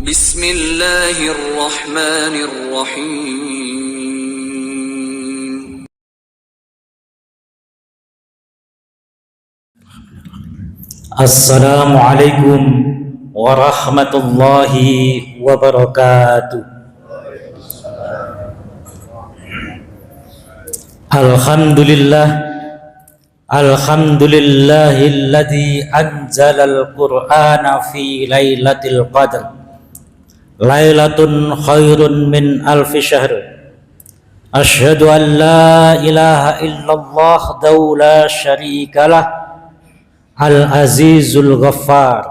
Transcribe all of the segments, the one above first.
Bismillahirrahmanirrahim. Assalamualaikum warahmatullahi wabarakatuh. Alhamdulillahilladzi anzalal qur'ana fi lailatul qadr. Lailatun khairun min alfi syahr. Asyhadu an la ilaha illallah wahdahu la syarikalah al-azizul ghaffar.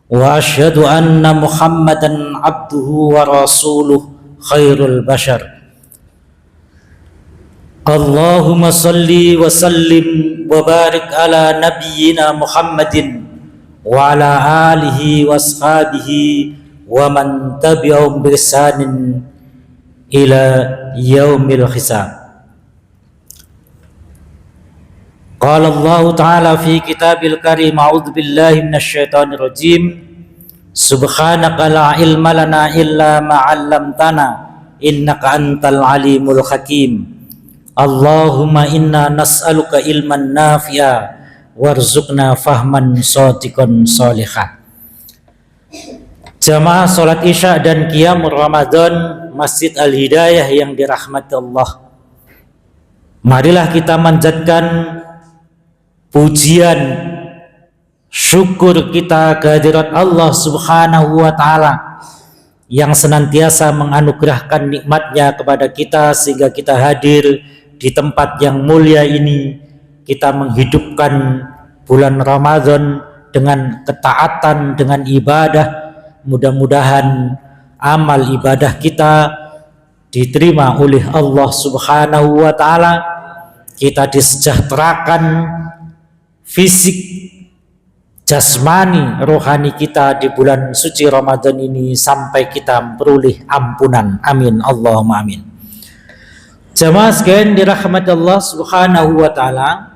Wa asyhadu anna muhammadan abduhu wa rasuluh khairul bashar. Allahumma salli wa sallim wa barik ala nabiyyina Muhammadin wa ala alihi wa ashabihi wa man tabi'ahum bi ihsanin ila yaumil hisab. Qala Allah Ta'ala fi kitabil karim, a'udzu billahi minasy syaithanir rajim. Subhanaka la ilma lana illa ma 'allamtana innaka antal alimul hakim. Allahumma inna nas'aluka ilman nafi'a warzuqna fahman shadiqan sholihah. Jamaah salat Isya dan Qiyamul Ramadan Masjid Al-Hidayah yang dirahmati Allah, marilah kita manjatkan pujian syukur kita kehadirat Allah Subhanahu wa Ta'ala yang senantiasa menganugerahkan nikmatnya kepada kita sehingga kita hadir di tempat yang mulia ini. Kita menghidupkan bulan Ramadan dengan ketaatan, dengan ibadah. Mudah-mudahan amal ibadah kita diterima oleh Allah Subhanahu wa Ta'ala. Kita disejahterakan fisik, jasmani, rohani kita di bulan suci Ramadan ini sampai kita memperoleh ampunan. Amin Allahumma amin. Jamaah sekalian dirahmati Allah Subhanahu wa Ta'ala,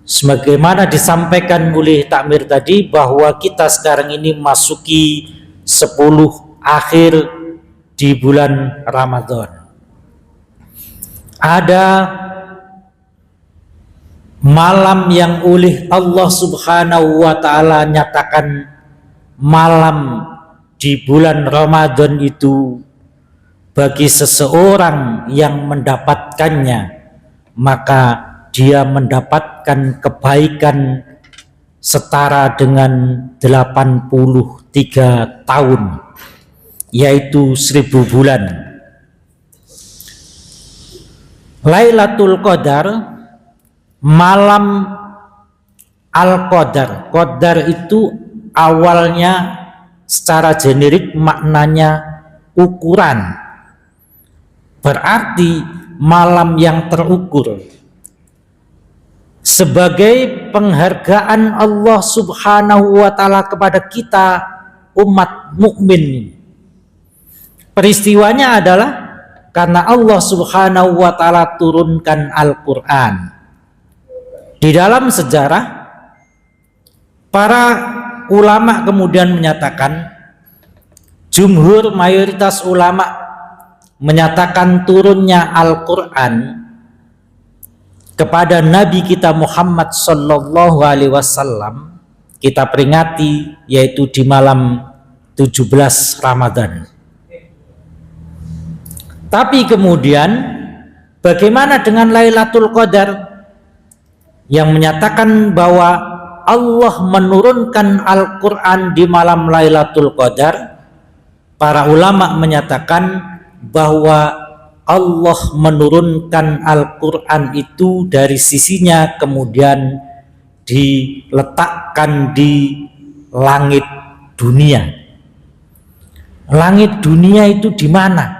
sebagaimana disampaikan oleh takmir tadi bahwa kita sekarang ini masuki 10 akhir di bulan Ramadan. Ada malam yang oleh Allah Subhanahu wa Ta'ala nyatakan malam di bulan Ramadan itu bagi seseorang yang mendapatkannya, maka dia mendapatkan kebaikan setara dengan 83 tahun, yaitu 1000 bulan. Lailatul Qadar, malam Al-Qadar. Qadar itu awalnya secara generik maknanya ukuran, berarti malam yang terukur. Sebagai penghargaan Allah Subhanahu wa Ta'ala kepada kita umat mukmin. Peristiwanya adalah karena Allah Subhanahu wa Ta'ala turunkan Al-Qur'an. Di dalam sejarah, para ulama kemudian menyatakan, jumhur mayoritas ulama menyatakan turunnya Al-Qur'an kepada Nabi kita Muhammad sallallahu alaihi wasallam kita peringati yaitu di malam 17 Ramadan. Tapi kemudian bagaimana dengan Lailatul Qadar yang menyatakan bahwa Allah menurunkan Al-Qur'an di malam Lailatul Qadar? Para ulama menyatakan bahwa Allah menurunkan Al-Qur'an itu dari sisinya kemudian diletakkan di langit dunia. Langit dunia itu di mana?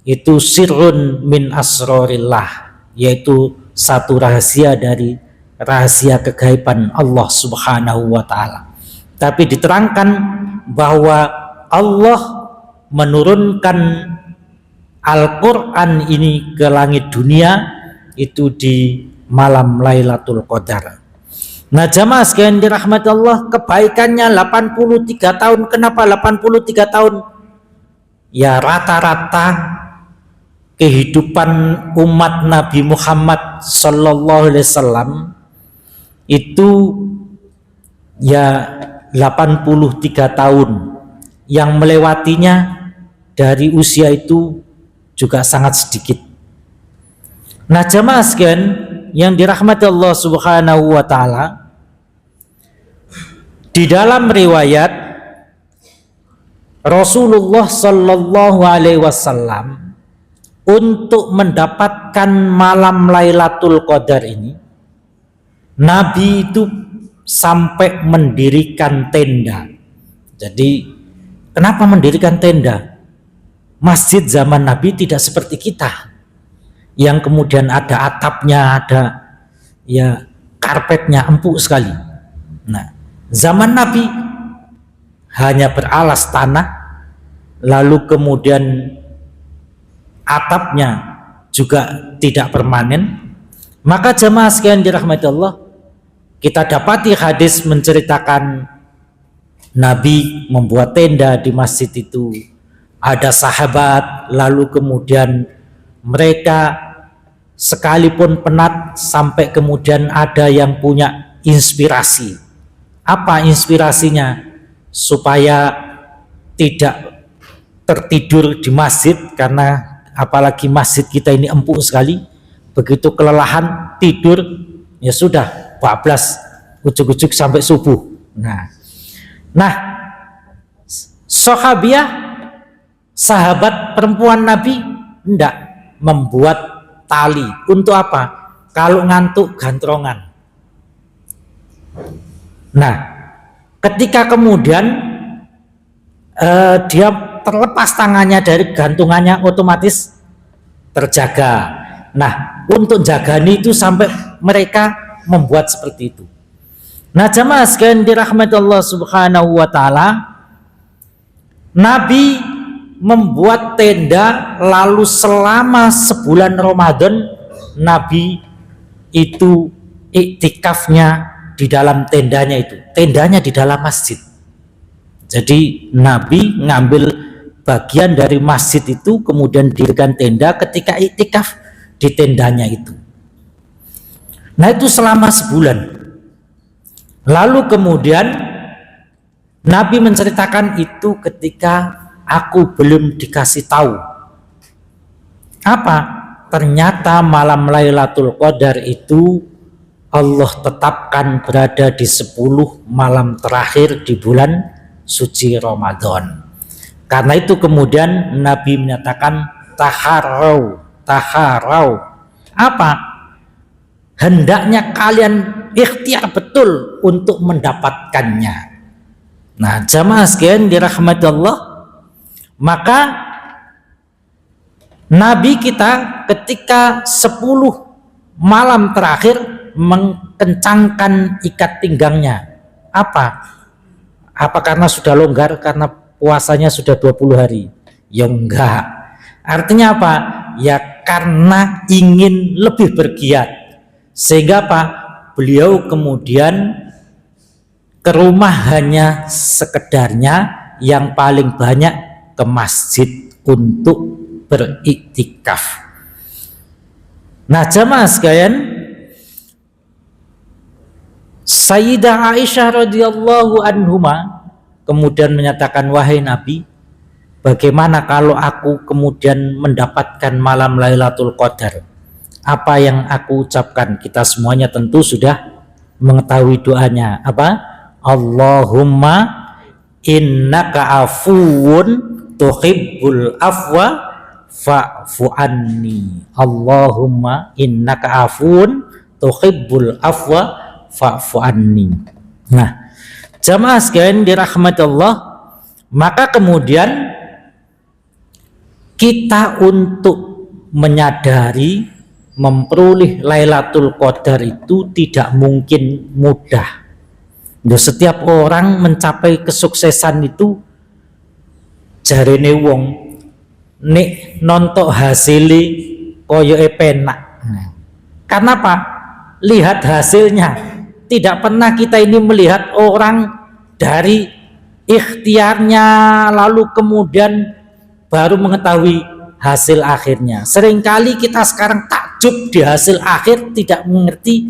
Itu sirrun min asrorillah, yaitu satu rahasia dari rahasia kegaiban Allah Subhanahu wa Ta'ala. Tapi diterangkan bahwa Allah menurunkan Al-Qur'an ini ke langit dunia itu di malam Lailatul Qadar. Nah, jamaah sekalian dirahmati Allah, kebaikannya 83 tahun. Kenapa 83 tahun? Ya, rata-rata kehidupan umat Nabi Muhammad sallallahu alaihi wasallam itu ya 83 tahun. Yang melewatinya dari usia itu juga sangat sedikit. Nah, jamaah sekalian yang dirahmati Allah Subhanahu wa taala, di dalam riwayat Rasulullah sallallahu alaihi wasallam untuk mendapatkan malam Lailatul Qadar ini, Nabi itu sampai mendirikan tenda. Jadi kenapa mendirikan tenda? Masjid zaman Nabi tidak seperti kita yang kemudian ada atapnya, ada ya karpetnya, empuk sekali. Nah, zaman Nabi hanya beralas tanah, lalu kemudian atapnya juga tidak permanen. Maka jemaah sekalian dirahmati Allah, kita dapati hadis menceritakan Nabi membuat tenda di masjid itu. Ada sahabat, lalu kemudian mereka sekalipun penat sampai kemudian ada yang punya inspirasi. Apa inspirasinya? Supaya tidak tertidur di masjid, karena apalagi masjid kita ini empuk sekali. Begitu kelelahan tidur, ya sudah 14 ujuk-ujuk sampai subuh. Nah, sahabat perempuan Nabi tidak membuat tali. Untuk apa? Kalau ngantuk gantrongan. Nah, ketika kemudian dia terlepas tangannya dari gantungannya, otomatis terjaga. Nah, untuk jagani itu sampai mereka membuat seperti itu. Nah, jamaah sekalian dirahmati Allah Subhanahu wa taala, Nabi membuat tenda, lalu selama sebulan Ramadan Nabi itu iktikafnya di dalam tendanya itu. Tendanya di dalam masjid. Jadi Nabi ngambil bagian dari masjid itu, kemudian dirikan tenda ketika iktikaf di tendanya itu. Nah, itu selama sebulan. Lalu kemudian Nabi menceritakan itu ketika aku belum dikasih tahu. Apa? Ternyata malam Lailatul Qadar itu Allah tetapkan berada di 10 malam terakhir di bulan suci Ramadan. Karena itu kemudian Nabi menyatakan taharau. Apa? Hendaknya kalian ikhtiar betul untuk mendapatkannya. Nah, jamaah sekalian dirahmati Allah, maka Nabi kita ketika 10 malam terakhir mengencangkan ikat pinggangnya. Apa karena sudah longgar, karena puasanya sudah 20 hari? Ya enggak. Artinya apa? Ya karena ingin lebih bergiat. Sehingga apa? Beliau kemudian ke rumah hanya sekedarnya, yang paling banyak ke masjid untuk beriktikaf. Nah, jamaah sekalian, Sayyidah Aisyah radhiyallahu anhuma kemudian menyatakan, wahai Nabi, bagaimana kalau aku kemudian mendapatkan malam Lailatul Qadar? Apa yang aku ucapkan? Kita semuanya tentu sudah mengetahui doanya. Apa? Allahumma innaka afuwun tuhibbul afwa fa'fu anni. Allahumma innaka afuwun tuhibbul afwa fa'fu anni. Nah, jamaah sekalian dirahmati Allah, maka kemudian kita untuk menyadari memperoleh Lailatul Qadar itu tidak mungkin mudah. Setiap orang mencapai kesuksesan itu jarene wong nek nontok hasilnya koyoke penak. Karena apa? Lihat hasilnya. Tidak pernah kita ini melihat orang dari ikhtiarnya lalu kemudian baru mengetahui hasil akhirnya. Seringkali kita sekarang takjub di hasil akhir, tidak mengerti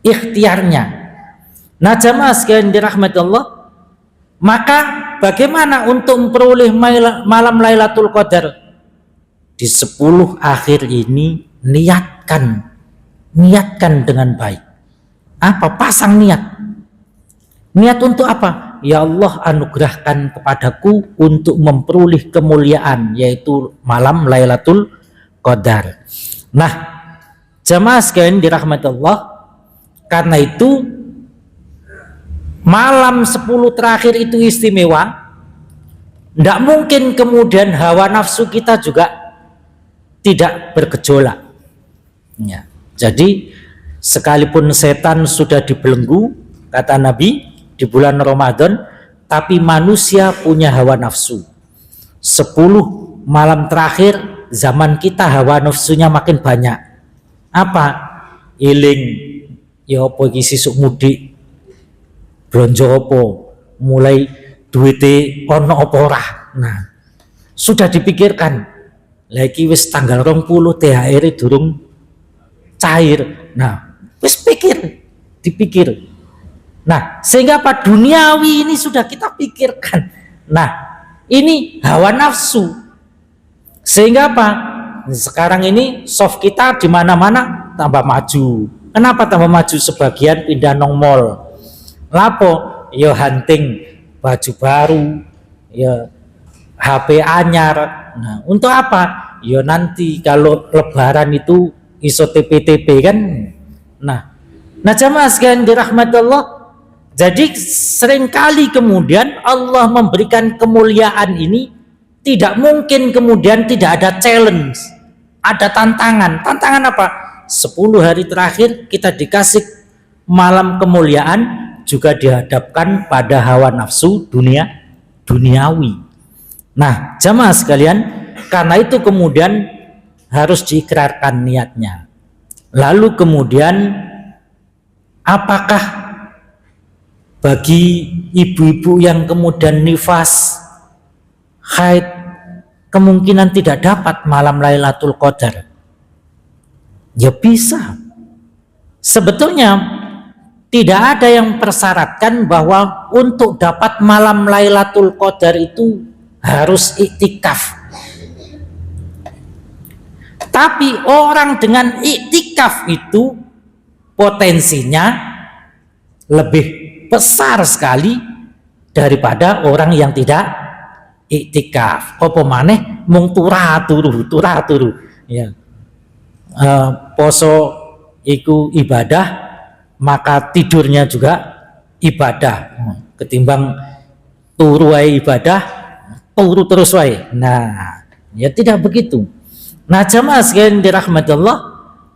ikhtiarnya. Nah jamaah sekalian dirahmati Allah, maka bagaimana untuk memperoleh malam Lailatul Qadar? Di 10 akhir ini niatkan dengan baik. Apa? Pasang niat. Niat untuk apa? Ya Allah, anugerahkan kepadaku untuk memperoleh kemuliaan, yaitu malam Lailatul Qadar. Nah, jamaah sekalian dirahmati Allah, karena itu malam 10 terakhir itu istimewa. Tidak mungkin kemudian hawa nafsu kita juga tidak bergejolak. Ya. Jadi sekalipun setan sudah dibelenggu, kata Nabi, di bulan Ramadan, tapi manusia punya hawa nafsu. 10 malam terakhir zaman kita hawa nafsunya makin banyak. Apa? Iling, ya apa iki sisuk mudik, blonjo apa, mulai duite ono apa ora. Nah, sudah dipikirkan. Lagi wis tanggal 20 THR durung cair. Nah, wis dipikir. Nah, sehingga apa? Duniawi ini sudah kita pikirkan. Nah, ini hawa nafsu. Sehingga apa? Sekarang ini soft kita di mana-mana tambah maju. Kenapa tambah maju? Sebagian pindah nong mall. Lapo? Ya hunting baju baru, ya HP anyar. Nah, untuk apa? Ya nanti kalau lebaran itu iso TP-TP kan. Nah jamaah sekalian dirahmati Allah, jadi seringkali kemudian Allah memberikan kemuliaan ini, tidak mungkin kemudian tidak ada challenge, ada tantangan. Tantangan apa? 10 hari terakhir kita dikasih malam kemuliaan, juga dihadapkan pada hawa nafsu duniawi. Nah jamaah sekalian, karena itu kemudian harus diikrarkan niatnya. Lalu kemudian, apakah bagi ibu-ibu yang kemudian nifas, haid, kemungkinan tidak dapat malam Lailatul Qadar? Ya bisa. Sebetulnya tidak ada yang persyaratkan bahwa untuk dapat malam Lailatul Qadar itu harus iktikaf. Tapi orang dengan iktikaf itu potensinya lebih besar sekali daripada orang yang tidak iktikaf. Apa maneh mung turu. Ya. Poso iku ibadah, maka tidurnya juga ibadah. Ketimbang turu wae ibadah, turu terus wae. Nah, ya tidak begitu. Nah jamaah sekalian dirahmati Allah,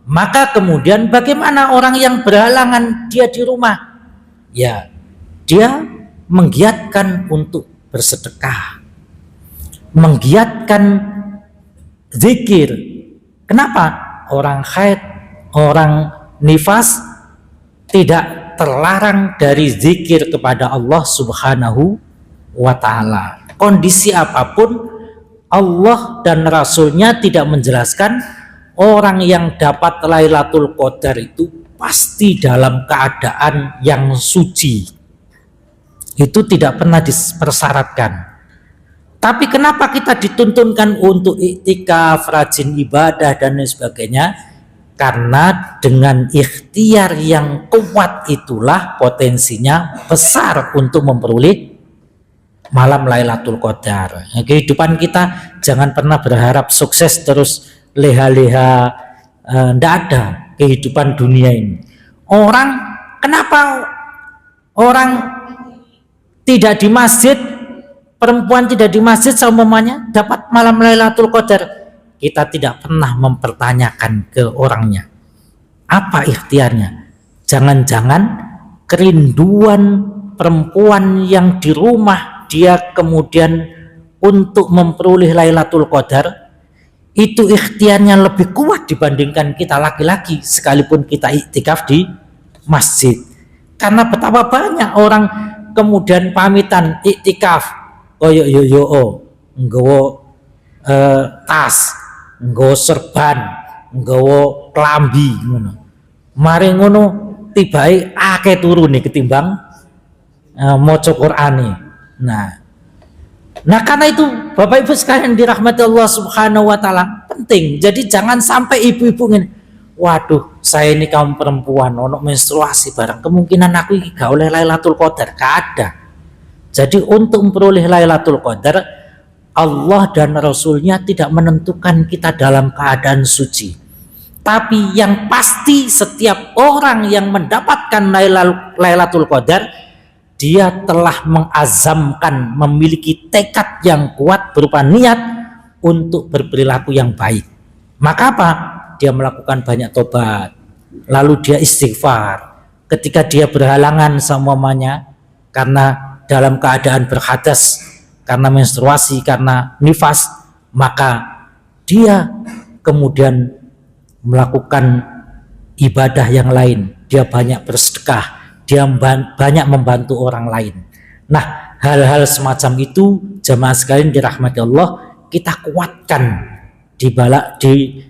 maka kemudian bagaimana orang yang berhalangan dia di rumah? Ya, dia menggiatkan untuk bersedekah, menggiatkan zikir. Kenapa? Orang haid, orang nifas tidak terlarang dari zikir kepada Allah Subhanahu wa ta'ala. Kondisi apapun, Allah dan Rasulnya tidak menjelaskan orang yang dapat Lailatul Qadar itu pasti dalam keadaan yang suci. Itu tidak pernah dipersyaratkan. Tapi kenapa kita dituntunkan untuk iktikaf, rajin ibadah dan lain sebagainya? Karena dengan ikhtiar yang kuat itulah potensinya besar untuk memperoleh malam Lailatul Qadar. Kehidupan kita jangan pernah berharap sukses terus leha-leha, ndak ada kehidupan dunia ini. Kenapa orang tidak di masjid, perempuan tidak di masjid semuanya dapat malam Lailatul Qadar? Kita tidak pernah mempertanyakan ke orangnya apa ikhtiarnya. Jangan-jangan kerinduan perempuan yang di rumah dia kemudian untuk memperoleh Lailatul Qadar itu ikhtiarnya lebih kuat dibandingkan kita laki-laki sekalipun kita iktikaf di masjid. Karena betapa banyak orang kemudian pamitan iktikaf koyo yo nggawa tas, nggawa serban, nggawa klambi ngono. Mari ngono tibae akeh turu nih ketimbang maca Qur'ane. Nah karena itu Bapak Ibu sekalian dirahmati Allah Subhanahu wa taala, penting. Jadi jangan sampai ibu-ibu ngene, waduh, saya ini kaum perempuan ono menstruasi barang, kemungkinan aku iki gak oleh Lailatul Qadar. Gak ada. Jadi untuk memperoleh Lailatul Qadar, Allah dan Rasulnya tidak menentukan kita dalam keadaan suci. Tapi yang pasti setiap orang yang mendapatkan Lailatul Qadar, dia telah mengazamkan, memiliki tekad yang kuat berupa niat untuk berperilaku yang baik. Maka apa? Dia melakukan banyak tobat, lalu dia istighfar. Ketika dia berhalangan semuanya karena dalam keadaan berhadas, karena menstruasi, karena nifas, maka dia kemudian melakukan ibadah yang lain. Dia banyak bersedekah, dia banyak membantu orang lain. Nah, hal-hal semacam itu jamaah sekalian dirahmati Allah, kita kuatkan di 10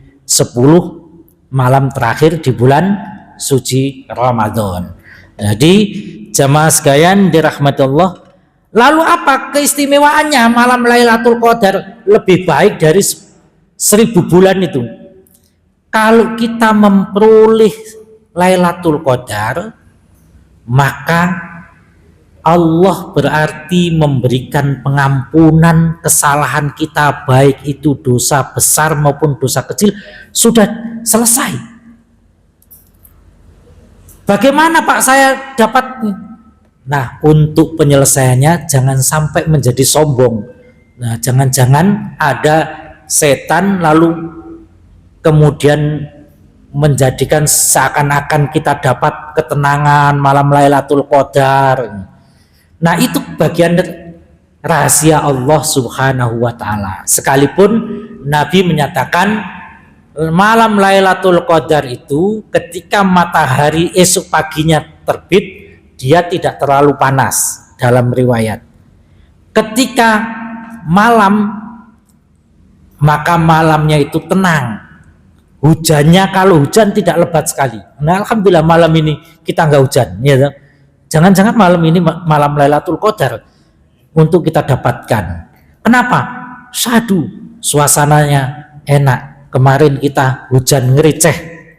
malam terakhir di bulan suci Ramadan. Jadi jamaah sekalian dirahmati Allah, lalu apa keistimewaannya malam Lailatul Qadar lebih baik dari 1000 bulan itu? Kalau kita memperoleh Lailatul Qadar, maka Allah berarti memberikan pengampunan kesalahan kita, baik itu dosa besar maupun dosa kecil, sudah selesai. Bagaimana Pak saya dapat? Nah, untuk penyelesaiannya jangan sampai menjadi sombong. Nah, jangan-jangan ada setan lalu kemudian menjadikan seakan-akan kita dapat ketenangan malam Lailatul Qadar. Nah, itu bagian rahasia Allah Subhanahu wa taala. Sekalipun Nabi menyatakan malam Lailatul Qadar itu ketika matahari esok paginya terbit, dia tidak terlalu panas dalam riwayat. Ketika malam, maka malamnya itu tenang. Hujannya, kalau hujan tidak lebat sekali. Nah, alhamdulillah malam ini kita nggak hujan, ya. Jangan-jangan malam ini malam Lailatul Qadar untuk kita dapatkan. Kenapa? Syahdu, suasananya enak. Kemarin kita hujan ngericeh,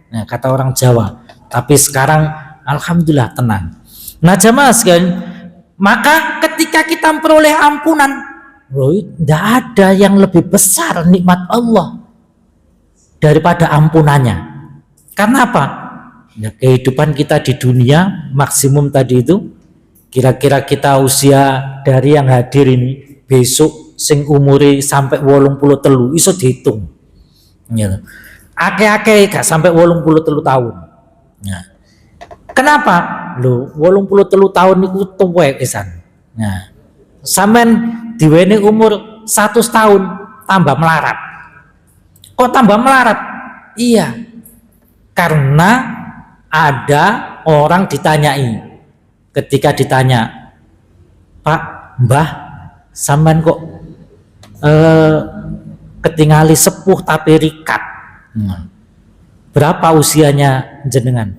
nah, kata orang Jawa. Tapi sekarang alhamdulillah tenang. Nah, jamaah sekalian, maka ketika kita memperoleh ampunan, tidak ada yang lebih besar nikmat Allah daripada ampunannya. Karena apa? Ya, kehidupan kita di dunia maksimum tadi itu, kira-kira kita usia dari yang hadir ini besok sing umuri sampai 83 iso dihitung. Ya. Ake-ake gak sampai 83 tahun. Ya. Kenapa? Loh, 83 tahun itu tuwek pisan. Nah, sampean diweni umur 100 tahun tambah melarat. Kok tambah melarat? Iya, karena ada orang ditanyai. Ketika ditanya, Pak, Mbah, sampean kok ketingali sepuh tapi rikat. Berapa usianya jenengan?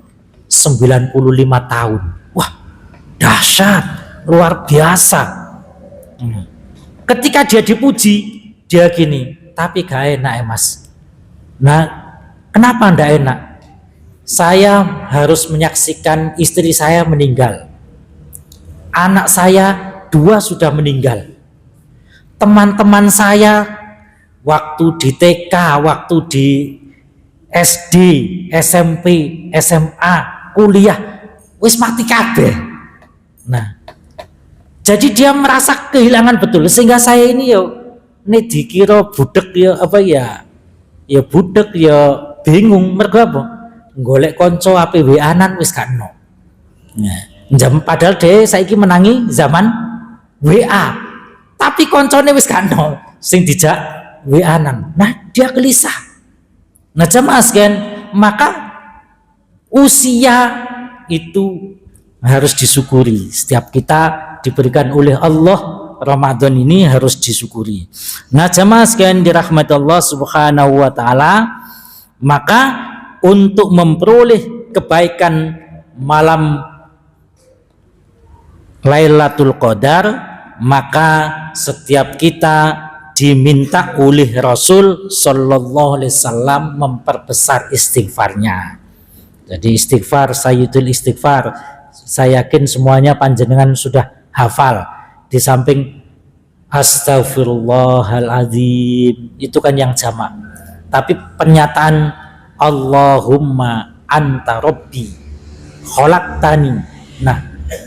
95 tahun. Wah, dahsyat, luar biasa. Ketika dia dipuji, dia gini, tapi gak enak ya Mas. Nah, kenapa ndak enak? Saya harus menyaksikan istri saya meninggal. Anak saya 2 sudah meninggal. Teman-teman saya waktu di TK, waktu di SD, SMP, SMA, kuliah, wis mati kabeh. Nah, jadi dia merasa kehilangan betul. Sehingga saya ini nek dikira budek apa ya budek bingung, mergo apa golek kanca ape WA-an wis gak ono. Nah, padahal dhewe saiki menangi zaman WA, tapi koncone wis gak ono sing dijak WA-an. Nah, dia gelisah. Nah, jamaah sekalian, maka usia itu harus disyukuri. Setiap kita diberikan oleh Allah Ramadan ini harus disyukuri. Nah, jamaah sekalian dirahmati Allah Subhanahu wa taala, maka untuk memperoleh kebaikan malam Lailatul Qadar, maka setiap kita diminta oleh Rasul Sallallahu Alaihi Wasallam memperbesar istighfarnya. Jadi istighfar, sayyidul istighfar, saya yakin semuanya panjenengan sudah hafal. Di samping Astaghfirullahaladzim itu kan yang jamak, tapi pernyataan Allahumma anta rabbi khalaqtani, nah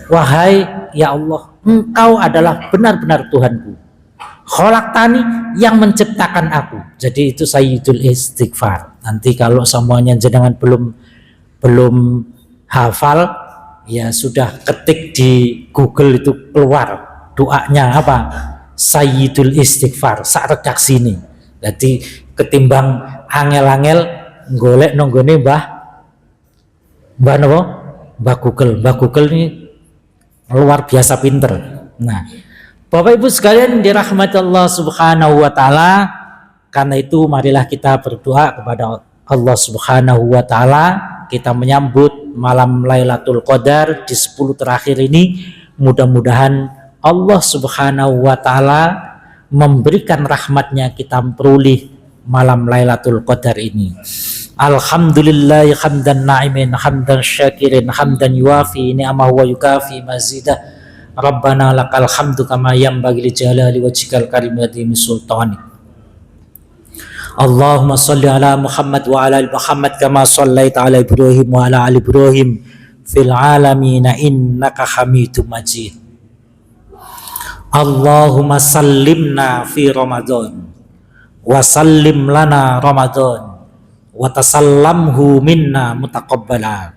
wahai ya Allah, engkau adalah benar-benar Tuhanku, khalaqtani yang menciptakan aku. Jadi itu sayyidul istighfar. Nanti kalau semuanya jenengan belum hafal, ya sudah ketik di Google, itu keluar doanya apa, sayyidul istighfar sak redaksi ini. Jadi ketimbang angel-angel golek nonggone mbah napa, Mbah Google ini luar biasa pinter. Nah, Bapak Ibu sekalian dirahmati Allah Subhanahu wa taala, karena itu marilah kita berdoa kepada Allah Subhanahu wa taala, kita menyambut malam Lailatul Qadar di 10 terakhir ini. Mudah-mudahan Allah Subhanahu wa taala memberikan rahmatnya kita memperoleh malam Lailatul Qadar ini. Alhamdulillah hamdan na'imin hamdan syakirin hamdan yuafi ni'amahu wa yukafi mazidah. Rabbana lakal hamdu kama yanbaghi li jalali wajhikal karim wa adhimi sultanik. Allahumma salli ala Muhammad wa ala ali Muhammad kama sallaita ala Ibrahim wa ala ali Ibrahim fil alamin innaka Hamidum Majid. Allahumma sallimna fi Ramadan wa sallim lana Ramadan wa tasallamhu minna mutaqabbala.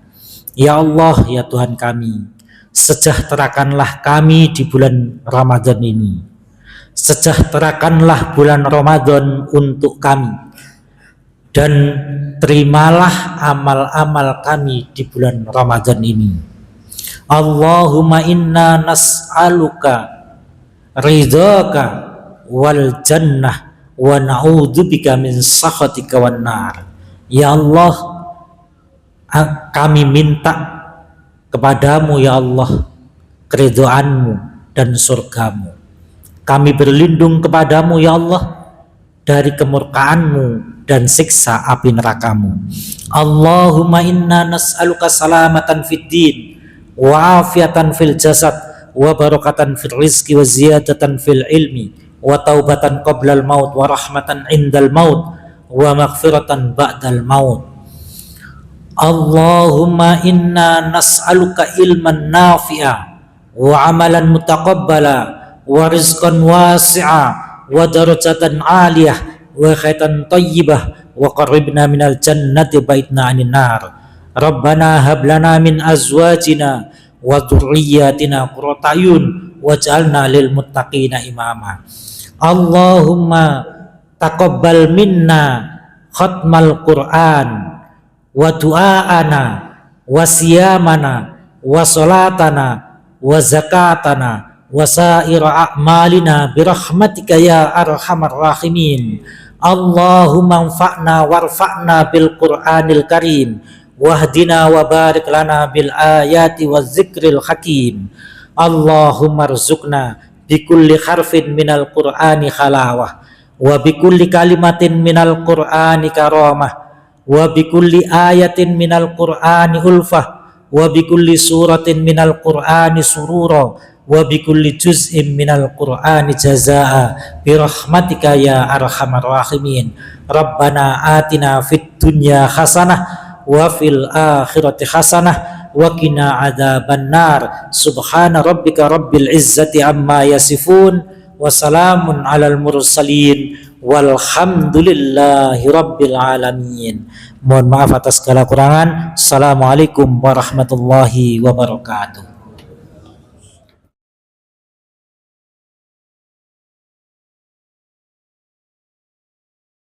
Ya Allah, ya Tuhan kami, sejahterakanlah kami di bulan Ramadan ini. Sejahterakanlah bulan Ramadan untuk kami, dan terimalah amal-amal kami di bulan Ramadan ini. Allahumma inna nas'aluka ridhaka wal jannah wa na'udzubika min sakhatika wan nar. Ya Allah, kami minta kepadamu ya Allah keridhaanmu dan surgamu. Kami berlindung kepadamu ya Allah dari kemurkaanmu dan siksa api nerakamu. Allahumma inna nas'aluka salamatan fid din wa afiatan fil jasad wa barakatan fil rizqi wa ziyadatan fil ilmi wa taubatan qablal maut wa rahmatan indal maut wa maghfiratan ba'dal maut. Allahumma inna nas'aluka ilman nafi'a wa amalan mutaqabbala wa rizqan wasi'a wa darajatan 'aliyah wa khaitan thayyibah wa qarribna minal jannati baitna 'anil nar. Rabbana hab lana min azwajina wa dzurriyyatina qurrata a'yun waj'alna lil muttaqina imama. Allahumma taqabbal minna khatmal Qur'an wa du'aana wa siyamana wa salatana wa zakatana wa sa'ira a'malina birahmatika ya arhamar rahimin. Allahumma anfa'na warfa'na bil Qur'anil karim wahdina wa barik lana bil ayati waz zikril hakim. Allahumma rzuqna bikulli harfin minal Qur'ani khalawah wa bikulli kalimatin minal Qur'ani karamah wa bikulli ayatin minal Qur'ani ulfah wa bikulli suratin minal Qur'ani surura wa bikulli juz'in minal Qur'ani jazaa'a birahmatika ya arhamar rahimin. Rabbana atina fid dunya hasanah wa fil akhirati hasanah wa qina adzabannar. Subhana rabbika rabbil izzati amma yasifun wa salamun alal mursalin walhamdulillahi rabbil alamin. Mohon maaf atas segala kurangan. Assalamualaikum warahmatullahi wabarakatuh.